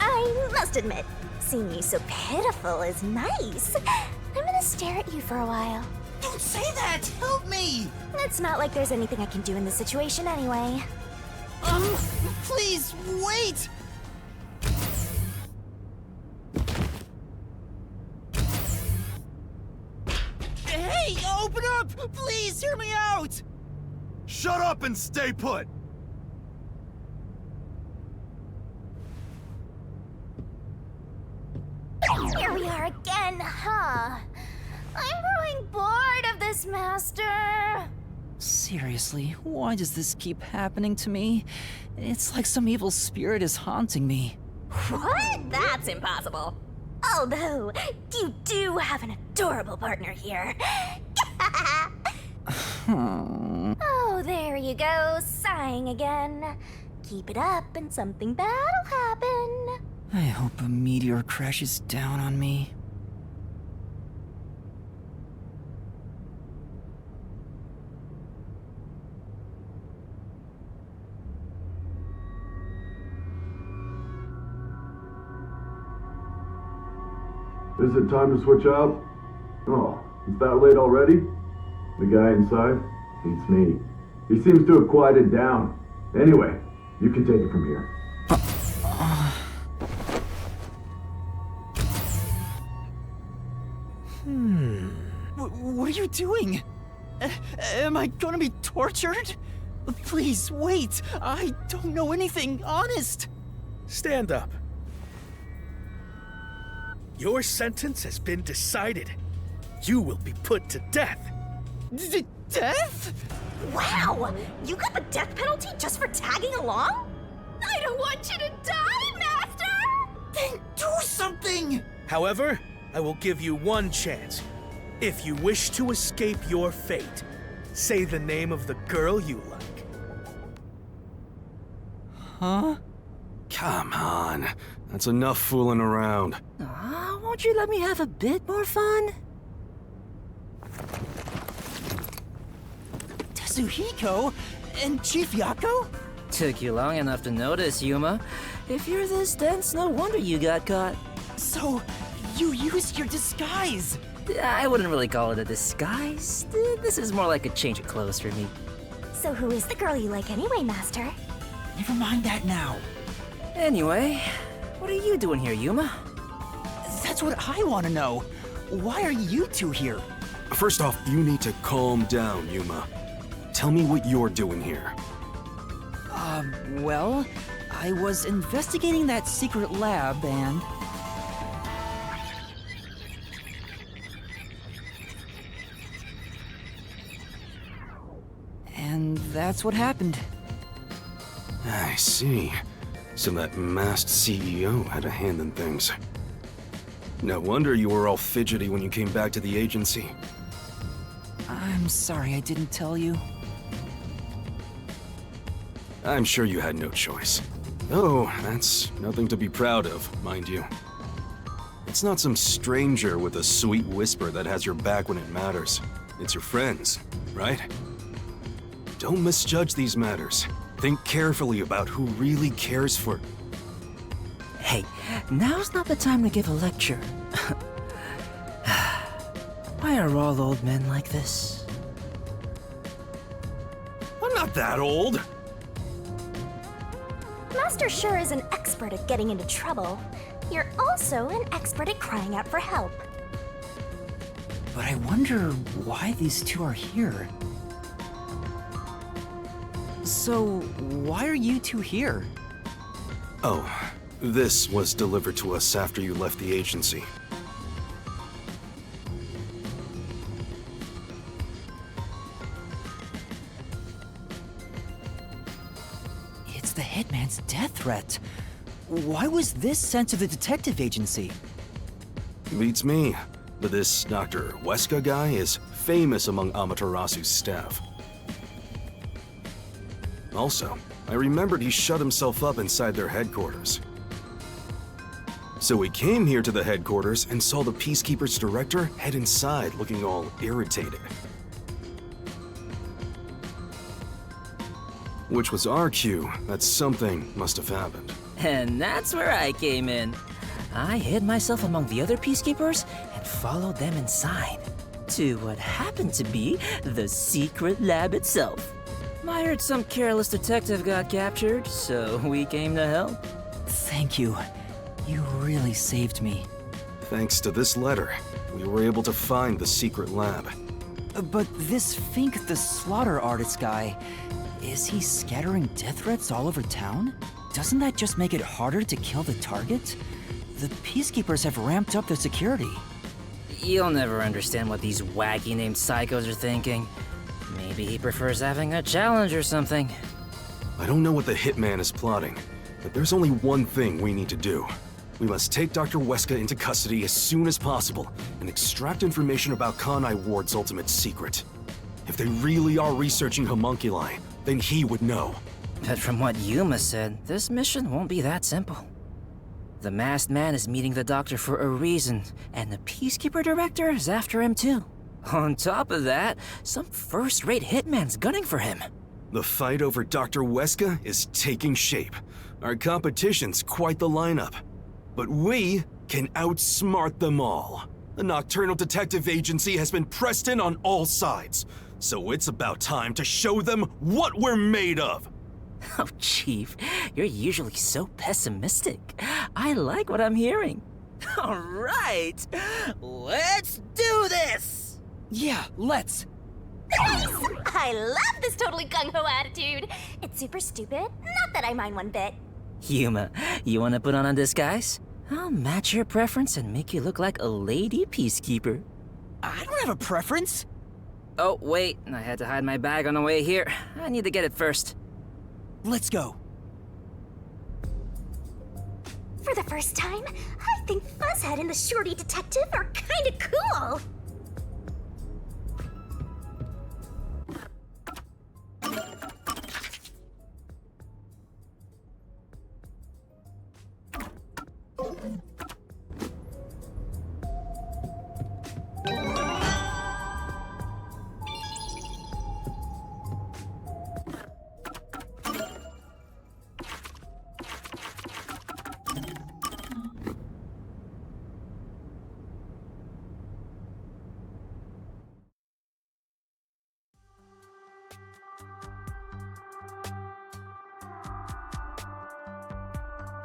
I must admit, seeing you so pitiful is nice. I'm gonna stare at you for a while. Don't say that! Help me! It's not like there's anything I can do in this situation anyway. Please, wait! Hey, open up! Please, hear me out! Shut up and stay put! Here we are again, huh? I'm growing bored of this, Master. Seriously, why does this keep happening to me? It's like some evil spirit is haunting me. What? That's impossible. Although, you do have an adorable partner here. Oh, there you go, sighing again. Keep it up and something bad'll happen. I hope a meteor crashes down on me. Is it time to switch out? Oh, it's that late already? The guy inside? Beats me. He seems to have quieted down. Anyway, you can take it from here. What are you doing? Am I gonna be tortured? Please, wait! I don't know anything, honest! Stand up. Your sentence has been decided. You will be put to death. Death? Wow! You got the death penalty just for tagging along? I don't want you to die, Master! Then do something! However, I will give you one chance. If you wish to escape your fate, say the name of the girl you like. Huh? Come on. That's enough fooling around. Won't you let me have a bit more fun? Tetsuhiko? And Chief Yako? Took you long enough to notice, Yuma. If you're this dense, no wonder you got caught. So, you used your disguise! I wouldn't really call it a disguise. This is more like a change of clothes for me. So who is the girl you like anyway, Master? Never mind that now. Anyway, what are you doing here, Yuma? That's what I want to know. Why are you two here? First off, you need to calm down, Yuma. Tell me what you're doing here. Well, I was investigating that secret lab and... And that's what happened. I see. So that masked CEO had a hand in things. No wonder you were all fidgety when you came back to the agency. I'm sorry I didn't tell you. I'm sure you had no choice. Oh, that's nothing to be proud of, mind you. It's not some stranger with a sweet whisper that has your back when it matters. It's your friends, right? Don't misjudge these matters. Think carefully about who really cares for... Hey, now's not the time to give a lecture. Why are all old men like this? I'm not that old! Master sure is an expert at getting into trouble. You're also an expert at crying out for help. But I wonder why these two are here. So, why are you two here? Oh, this was delivered to us after you left the agency. It's the Hitman's death threat. Why was this sent to the detective agency? Beats me, but this Dr. Weska guy is famous among Amaterasu's staff. Also, I remembered he shut himself up inside their headquarters. So we came here to the headquarters and saw the Peacekeeper's director head inside looking all irritated. Which was our cue that something must have happened. And that's where I came in. I hid myself among the other peacekeepers and followed them inside to what happened to be the secret lab itself. I heard some careless detective got captured, so we came to help. Thank you. You really saved me. Thanks to this letter, we were able to find the secret lab. But this Fink the slaughter artist guy, is he scattering death threats all over town? Doesn't that just make it harder to kill the target? The peacekeepers have ramped up their security. You'll never understand what these wacky named psychos are thinking. Maybe he prefers having a challenge or something. I don't know what the hitman is plotting, but there's only one thing we need to do. We must take Dr. Weska into custody as soon as possible and extract information about Kanai Ward's ultimate secret. If they really are researching homunculi, then he would know. But from what Yuma said, this mission won't be that simple. The masked man is meeting the doctor for a reason, and the Peacekeeper Director is after him too. On top of that, some first-rate hitman's gunning for him. The fight over Dr. Weska is taking shape. Our competition's quite the lineup. But we can outsmart them all. The Nocturnal Detective Agency has been pressed in on all sides, so it's about time to show them what we're made of. Oh, Chief, you're usually so pessimistic. I like what I'm hearing. All right, let's do this! Yeah, let's. Yes! I love this totally gung-ho attitude. It's super stupid, not that I mind one bit. Yuma, you wanna put on a disguise? I'll match your preference and make you look like a lady peacekeeper. I don't have a preference. Oh, wait, I had to hide my bag on the way here. I need to get it first. Let's go. For the first time, I think Fuzzhead and the Shorty Detective are kinda cool.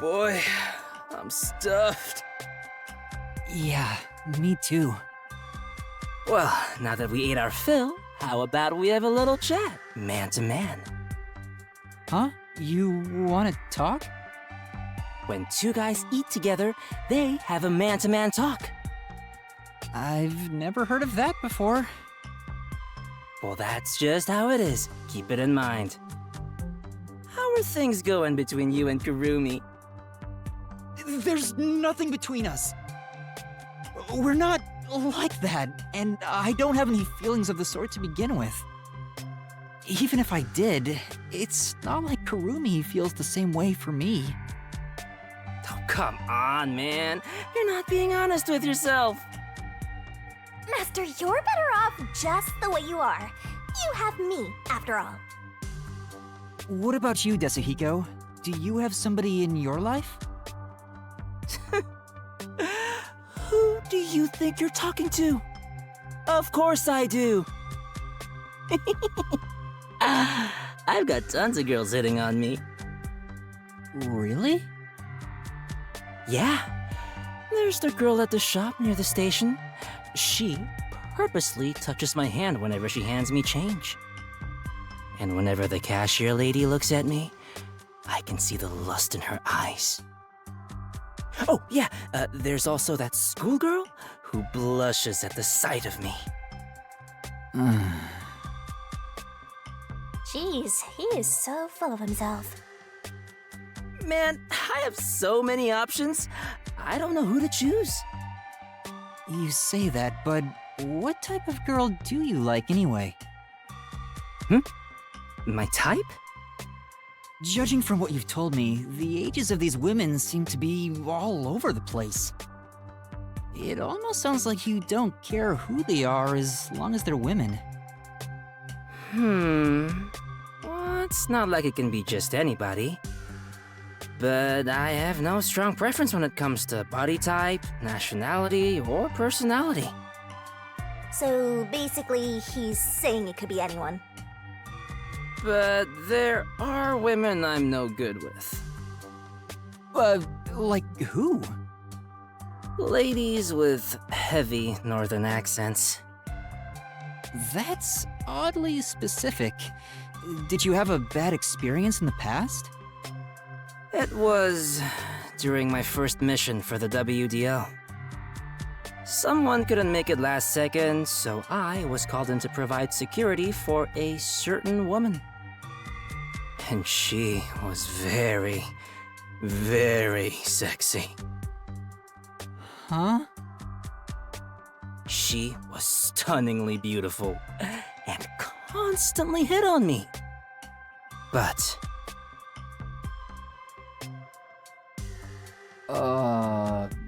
Boy, I'm stuffed. Yeah, me too. Well, now that we ate our fill, how about we have a little chat, man to man? Huh? You wanna talk? When two guys eat together, they have a man-to-man talk. I've never heard of that before. Well, that's just how it is. Keep it in mind. How are things going between you and Kurumi? There's nothing between us. We're not like that, and I don't have any feelings of the sort to begin with. Even if I did, it's not like Kurumi feels the same way for me. Oh, come on, man. You're not being honest with yourself. Master, you're better off just the way you are. You have me, after all. What about you, Desuhiko? Do you have somebody in your life? Who do you think you're talking to? Of course I do. I've got tons of girls hitting on me. Really? Yeah. There's the girl at the shop near the station. She purposely touches my hand whenever she hands me change. And whenever the cashier lady looks at me, I can see the lust in her eyes. Oh, yeah, there's also that schoolgirl who blushes at the sight of me. Jeez, he is so full of himself. Man, I have so many options. I don't know who to choose. You say that, but what type of girl do you like anyway? My type? Judging from what you've told me, the ages of these women seem to be all over the place. It almost sounds like you don't care who they are as long as they're women. What It's not like it can be just anybody. But I have no strong preference when it comes to body type, nationality, or personality. So basically, he's saying it could be anyone. But there are women I'm no good with. Like who? Ladies with heavy northern accents. That's oddly specific. Did you have a bad experience in the past? It was during my first mission for the WDO. Someone couldn't make it last second, so I was called in to provide security for a certain woman. And she was very, very sexy. Huh? She was stunningly beautiful and constantly hit on me. But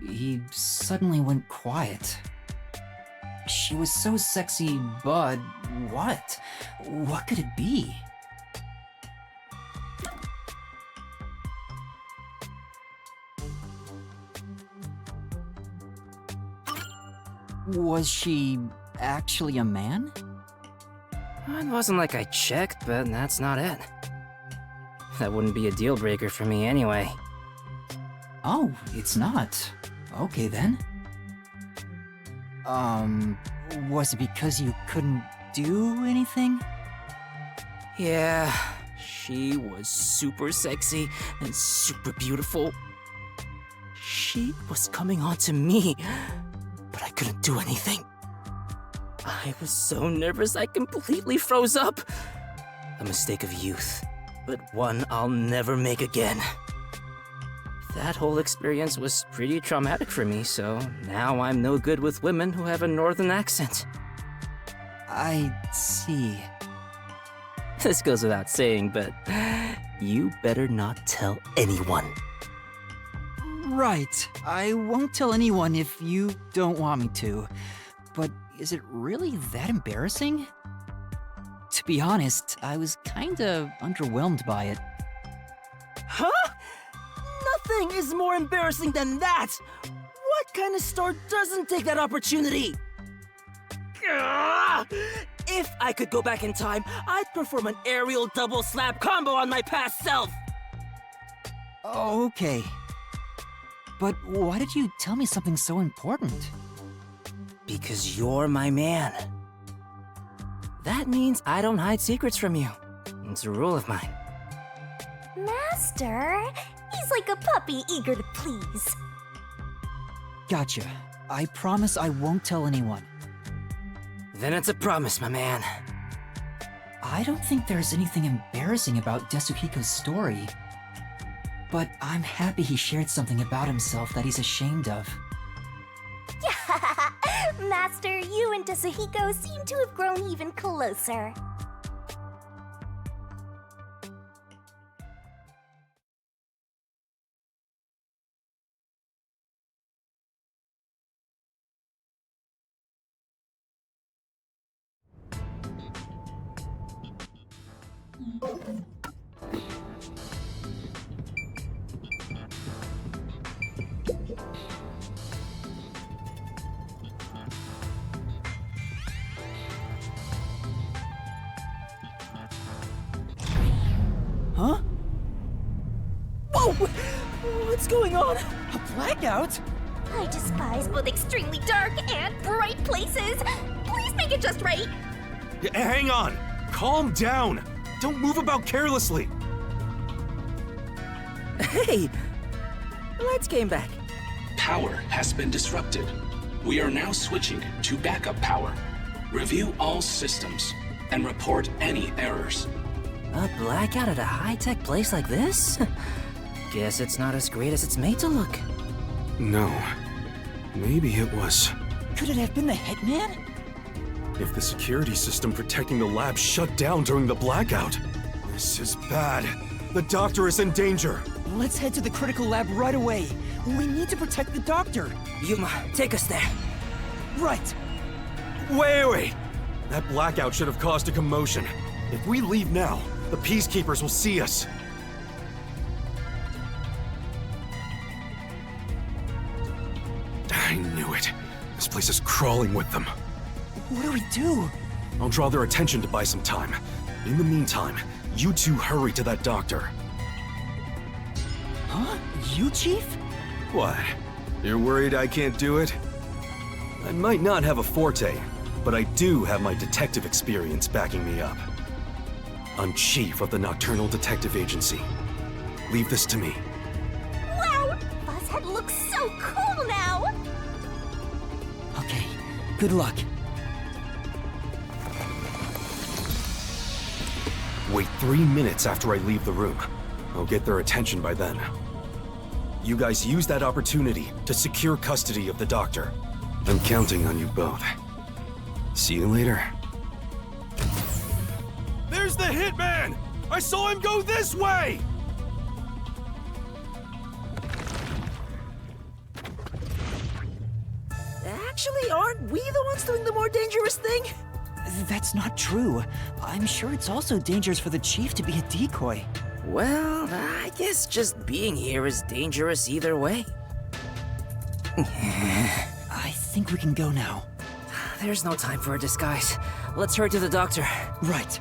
he suddenly went quiet. She was so sexy, but what? What could it be? Was she actually a man? it wasn't like I checked, but that's not it. That wouldn't be a deal breaker for me anyway. Oh, it's not. Okay then. Was it because you couldn't do anything? Yeah, she was super sexy and super beautiful. She was coming on to me, but I couldn't do anything. I was so nervous I completely froze up. A mistake of youth, but one I'll never make again. That whole experience was pretty traumatic for me, so now I'm no good with women who have a northern accent. I see. This goes without saying, but you better not tell anyone. Right. I won't tell anyone if you don't want me to. But is it really that embarrassing? To be honest, I was kinda underwhelmed by it. Huh? Nothing is more embarrassing than that! What kind of store doesn't take that opportunity? Gah! If I could go back in time, I'd perform an aerial double slap combo on my past self! Okay. But why did you tell me something so important? Because you're my man. That means I don't hide secrets from you. It's a rule of mine. Master, he's like a puppy eager to please. Gotcha. I promise I won't tell anyone. Then it's a promise, my man. I don't think there's anything embarrassing about Desuhiko's story. But I'm happy he shared something about himself that he's ashamed of. Yeah, Master, you and Desuhiko seem to have grown even closer. Huh? Whoa! What's going on? A blackout? I despise both extremely dark and bright places. Please make it just right. Hang on! Calm down! Don't move about carelessly! Hey! Lights came back. Power has been disrupted. We are now switching to backup power. Review all systems and report any errors. A blackout at a high-tech place like this? Guess it's not as great as it's made to look. No. Maybe it was. Could it have been the hitman? If the security system protecting the lab shut down during the blackout. This is bad. The doctor is in danger. Let's head to the critical lab right away. We need to protect the doctor. Yuma, take us there. Right. Wait! That blackout should have caused a commotion. If we leave now, The Peacekeepers will see us. I knew it. This place is crawling with them. What do we do? I'll draw their attention to buy some time. In the meantime, you two hurry to that doctor. Huh? You, Chief? What? You're worried I can't do it? I might not have a forte, but I do have my detective experience backing me up. I'm chief of the Nocturnal Detective Agency. Leave this to me. Wow! Buzzhead looks so cool now! Okay, good luck. Wait 3 minutes after I leave the room. I'll get their attention by then. You guys use that opportunity to secure custody of the doctor. I'm counting on you both. See you later. There's the hitman! I saw him go this way! Actually, aren't we the ones doing the more dangerous thing? That's not true. I'm sure it's also dangerous for the Chief to be a decoy. Well, I guess just being here is dangerous either way. I think we can go now. There's no time for a disguise. Let's hurry to the doctor. Right.